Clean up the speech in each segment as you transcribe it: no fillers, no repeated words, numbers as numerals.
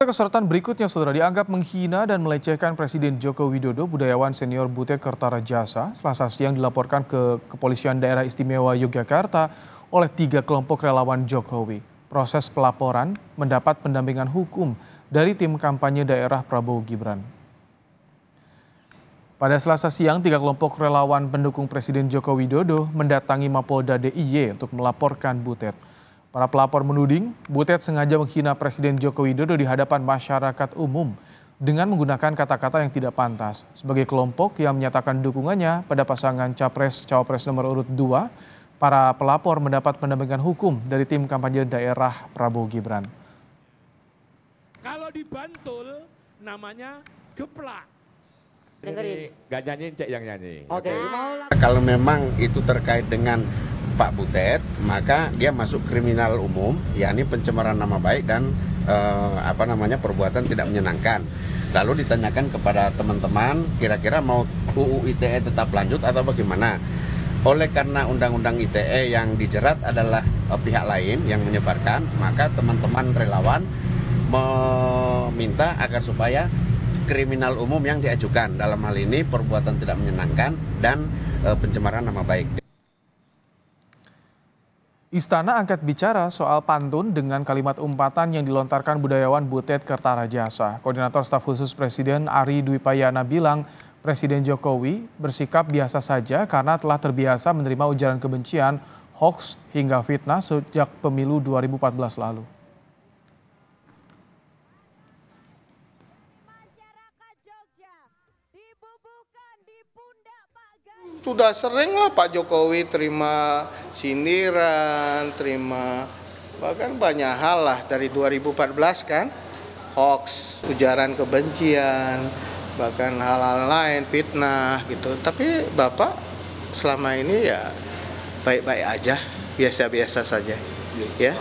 Kesertaan berikutnya, saudara, dianggap menghina dan melecehkan Presiden Joko Widodo. Budayawan senior Butet Kertarajasa Selasa siang dilaporkan ke Kepolisian Daerah Istimewa Yogyakarta oleh 3 kelompok relawan Jokowi. Proses pelaporan mendapat pendampingan hukum dari tim kampanye daerah Prabowo Gibran. Pada Selasa siang, 3 kelompok relawan pendukung Presiden Joko Widodo mendatangi Mapolda DIY untuk melaporkan Butet. Para pelapor menuding Butet sengaja menghina Presiden Joko Widodo di hadapan masyarakat umum dengan menggunakan kata-kata yang tidak pantas. Sebagai kelompok yang menyatakan dukungannya pada pasangan Capres-Cawapres nomor urut 2, para pelapor mendapat pendampingan hukum dari tim kampanye daerah Prabowo Gibran. Kalau di Bantul namanya geplak. Ini nggak nyanyiin, Cek yang nyanyi. Oke. Kalau memang itu terkait dengan Pak Butet, maka dia masuk kriminal umum, yakni pencemaran nama baik dan perbuatan tidak menyenangkan. Lalu ditanyakan kepada teman-teman, kira-kira mau UU ITE tetap lanjut atau bagaimana? Oleh karena Undang-Undang ITE yang dijerat adalah pihak lain yang menyebarkan, maka teman-teman relawan meminta agar supaya kriminal umum yang diajukan, dalam hal ini perbuatan tidak menyenangkan dan pencemaran nama baik. Istana angkat bicara soal pantun dengan kalimat umpatan yang dilontarkan budayawan Butet Kertarajasa. Koordinator Staf Khusus Presiden Ari Dwi Payana bilang Presiden Jokowi bersikap biasa saja karena telah terbiasa menerima ujaran kebencian, hoax hingga fitnah sejak pemilu 2014 lalu. Sudah sering lah Pak Jokowi terima sindiran, terima bahkan banyak hal lah dari 2014 kan, hoax, ujaran kebencian, bahkan hal-hal lain, fitnah gitu. Tapi Bapak selama ini ya baik-baik aja, biasa-biasa saja, ya.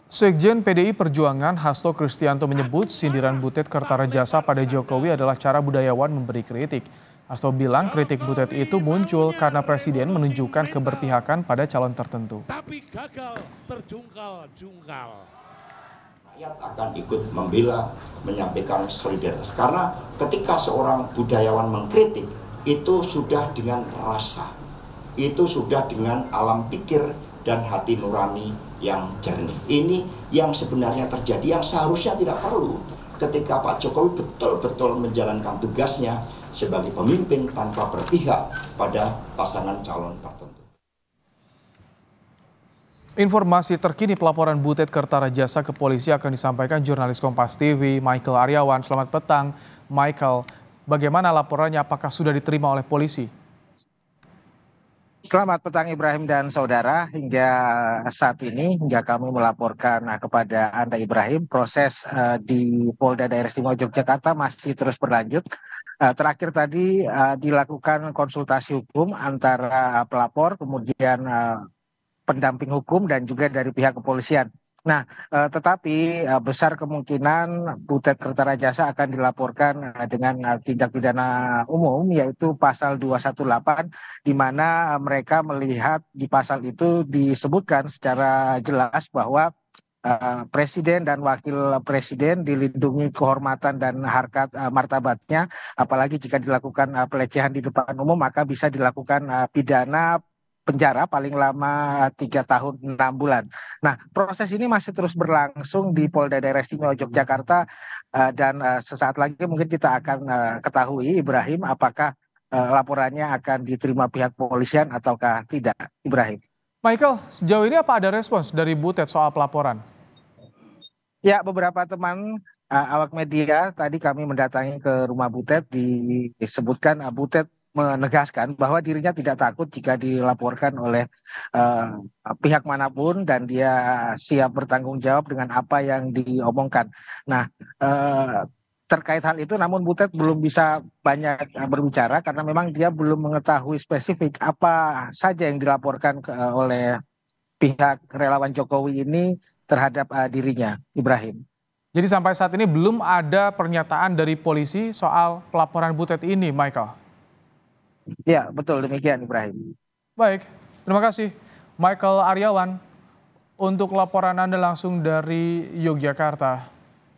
Sekjen PDI Perjuangan Hasto Kristianto menyebut sindiran Butet Kertarajasa pada Jokowi adalah cara budayawan memberi kritik. Hasto bilang kritik Butet itu muncul karena Presiden menunjukkan keberpihakan pada calon tertentu. Tapi gagal terjungkal-jungkal. Rakyat akan ikut membela, menyampaikan solidaritas. Karena ketika seorang budayawan mengkritik, itu sudah dengan rasa. Itu sudah dengan alam pikir dan hati nurani yang jernih. Ini yang sebenarnya terjadi, yang seharusnya tidak perlu. Ketika Pak Jokowi betul-betul menjalankan tugasnya sebagai pemimpin tanpa berpihak pada pasangan calon tertentu. Informasi terkini pelaporan Butet Kertarajasa ke polisi akan disampaikan jurnalis Kompas TV Michael Aryawan. Selamat petang, Michael. Bagaimana laporannya? Apakah sudah diterima oleh polisi? Selamat petang Ibrahim dan saudara. Hingga saat ini, hingga kami melaporkan kepada Anda Ibrahim, proses di Polda Daerah Istimewa Yogyakarta masih terus berlanjut. Terakhir tadi dilakukan konsultasi hukum antara pelapor, kemudian pendamping hukum dan juga dari pihak kepolisian. Nah, tetapi besar kemungkinan Butet Kertarajasa akan dilaporkan dengan tindak pidana umum, yaitu pasal 218, di mana mereka melihat di pasal itu disebutkan secara jelas bahwa Presiden dan Wakil Presiden dilindungi kehormatan dan harkat martabatnya, apalagi jika dilakukan pelecehan di depan umum maka bisa dilakukan pidana penjara paling lama 3 tahun 6 bulan. Nah, proses ini masih terus berlangsung di Polda Daerah Istimewa Yogyakarta dan sesaat lagi mungkin kita akan ketahui Ibrahim apakah laporannya akan diterima pihak kepolisian ataukah tidak, Ibrahim. Michael, sejauh ini apa ada respons dari Butet soal pelaporan? Ya, beberapa teman awak media tadi kami mendatangi ke rumah Butet, disebutkan Butet menegaskan bahwa dirinya tidak takut jika dilaporkan oleh pihak manapun dan dia siap bertanggung jawab dengan apa yang diomongkan. Nah, terkait hal itu namun Butet belum bisa banyak berbicara karena memang dia belum mengetahui spesifik apa saja yang dilaporkan oleh pihak relawan Jokowi ini terhadap dirinya, Ibrahim. Jadi sampai saat ini belum ada pernyataan dari polisi soal pelaporan Butet ini, Michael? Ya, betul demikian, Ibrahim. Baik, terima kasih Michael Aryawan untuk laporan Anda langsung dari Yogyakarta.